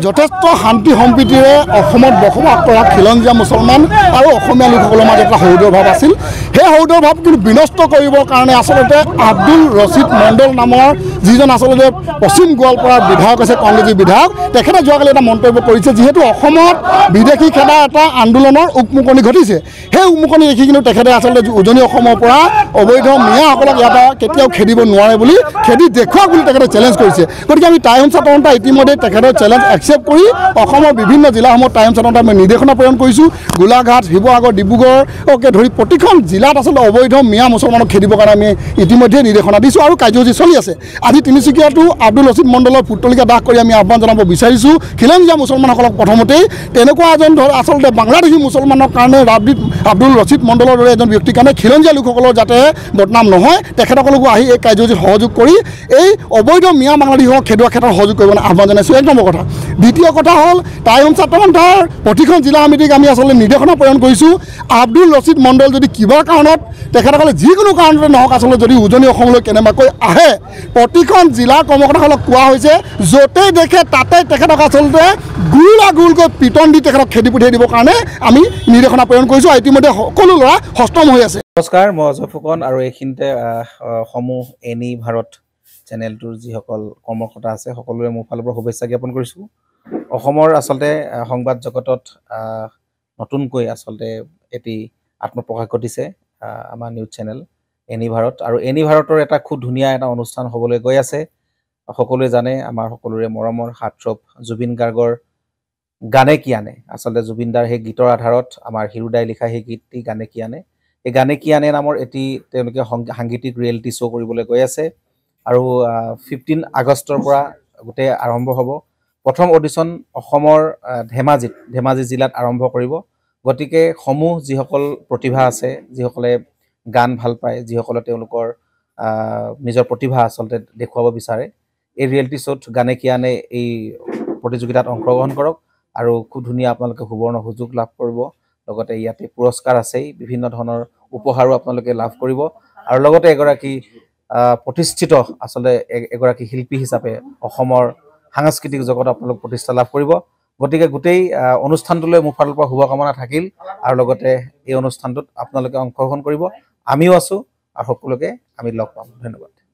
যথেষ্ট শান্তি সম্প্ৰীতিৰে অসমত বসবাস কৰা খিলঞ্জীয়া মুছলমান আৰু অসমীয়া লোকসকলৰ মাজত এটা সৌদৰ ভাৱ আছিল। সেই সৌদৰ ভাৱ কিন্তু বিনষ্ট কৰিবৰ কাৰণে আচলতে আব্দুল ৰছিদ মণ্ডল নামৰ যিজন আচলতে পশ্চিম গোৱালপাৰাৰ বিধায়ক আছে, কংগ্ৰেছী বিধায়ক, তেখেতে যোৱাকালি এটা মন্তব্য কৰিছে, যিহেতু অসমত বিদেশী খেদা এটা আন্দোলনৰ উকমুকনি ঘটিছে। সেই উকমুকনি দেখি কিন্তু তেখেতে আচলতে উজনি অসমৰ পৰা অবৈধ মিয়াসকলক ইয়াৰ পৰা কেতিয়াও খেদিব নোৱাৰে বুলি, খেদি দেখুৱাওক বুলি তেখেতে চেলেঞ্জ কৰিছে। গতিকে আমি টাইমছ তদন্ত ইতিমধ্যে তেখেতৰ চেলেঞ্জ একচেপ্ট কৰি অসমৰ বিভিন্ন জিলাসমূহত টাইমছ তদন্ত আমি নিৰ্দেশনা প্ৰেৰণ কৰিছোঁ। গোলাঘাট, শিৱসাগৰ, ডিব্ৰুগড়কে ধৰি প্ৰতিখন জিলাত আচলতে অবৈধ মিয়া মুছলমানক খেদিবৰ কাৰণে আমি ইতিমধ্যে নিৰ্দেশনা দিছোঁ আৰু কাৰ্যসূচী চলি আছে। আজি তিনিচুকীয়াতো আব্দুল ৰছিদ মণ্ডলৰ পুতলিকা দাহ কৰি আমি আহ্বান জনাব বিচাৰিছোঁ খিলঞ্জীয়া মুছলমানসকলক। প্ৰথমতেই তেনেকুৱা এজন আচলতে বাংলাদেশী মুছলমানৰ কাৰণে আব্দুল ৰছিদ মণ্ডলৰ দৰে এজন ব্যক্তিৰ কাৰণে খিলঞ্জীয়া লোকসকলৰ যাতে বদনাম নহয়, তেখেতসকলকো আহি এই কাৰ্যসূচীত সহযোগ কৰি এই অবৈধ মিয়া বাংলাদেশীসকলক খেদোৱাৰ ক্ষেত্ৰত সহযোগ কৰিবলৈ আহ্বান জনাইছোঁ। এক নম্বৰ কথা। দ্বিতীয় কথা হ'ল টাইমছ তদন্তৰ প্ৰতিখন জিলা সমিতিক আমি আচলতে নিৰ্দেশনা প্ৰেৰণ কৰিছোঁ, আব্দুল ৰছিদ মণ্ডল যদি কিবা কাৰণত তেখেতসকলে যিকোনো কাৰণতে নহওক আচলতে যদি উজনি অসমলৈ কেনেবাকৈ আহে, প্ৰতিখন জিলাৰ কৰ্মকৰ্তাসকলক কোৱা হৈছে য'তেই দেখে তাতে তেখেতক আচলতে গুলকৈ পিটন দি তেখেতক খেদি পঠিয়াই দিবৰ কাৰণে আমি নিৰ্দেশনা প্ৰেৰণ কৰিছোঁ। ইতিমধ্যে সকলো ল'ৰা হস্তম হৈ আছে। নমস্কাৰ, মই অজয় ফুকন আৰু এইখিনিতে সমূহ এনি ভাৰত চেনেলটোৰ যিসকল কৰ্মকৰ্তা আছে সকলোৰে মোৰ ফালৰ পৰা শুভেচ্ছা জ্ঞাপন কৰিছোঁ। অসমৰ আচলতে সংবাদ জগতত নতুনকৈ আচলতে এটি আত্মপ্ৰকাশ ঘটিছে আমাৰ নিউজ চেনেল এনি ভাৰত, আৰু এনি ভাৰতৰ এটা খুব ধুনীয়া এটা অনুষ্ঠান হ'বলৈ গৈ আছে। সকলোৱে জানে আমাৰ সকলোৰে মৰমৰ হাৰ্টথ্ৰব জুবিন গাৰ্গৰ গানে কি আনে, আচলতে জুবিনদাৰ সেই গীতৰ আধাৰত আমাৰ হিৰুদাই লিখা সেই গীতটি গানে কি আনে, এই গানে কি আনে নামৰ এটি তেওঁলোকে সাংগীতিক ৰিয়েলিটি শ্ব' কৰিবলৈ গৈ আছে। আৰু 15 আগষ্টৰ পৰা গোটেই আৰম্ভ হ'ব। প্ৰথম অডিশ্যন অসমৰ ধেমাজি জিলাত আৰম্ভ কৰিব। গতিকে সমূহ যিসকল প্ৰতিভা আছে, যিসকলে গান ভাল পায়, যিসকলে তেওঁলোকৰ নিজৰ প্ৰতিভা আচলতে দেখুৱাব বিচাৰে, এই ৰিয়েলিটি শ্ব'ত গানে কি আনে এই প্ৰতিযোগিতাত অংশগ্ৰহণ কৰক আৰু খুব ধুনীয়া আপোনালোকে সুবৰ্ণ সুযোগ লাভ কৰিব। লগতে ইয়াতে পুৰস্কাৰ আছেই, বিভিন্ন ধৰণৰ উপহাৰো আপোনালোকে লাভ কৰিব আৰু লগতে এগৰাকী প্ৰতিষ্ঠিত আচলতে এগৰাকী শিল্পী হিচাপে অসমৰ সাংস্কৃতিক জগত আপোনালোক প্ৰতিষ্ঠা লাভ কৰিব। গতিকে গোটেই অনুষ্ঠানটোলৈ মোৰ ফালৰ পৰা শুভকামনা থাকিল আৰু লগতে এই অনুষ্ঠানটোত আপোনালোকে অংশগ্ৰহণ কৰিব। আমিও আছোঁ আৰু সকলোকে আমি লগ পাম। ধন্যবাদ।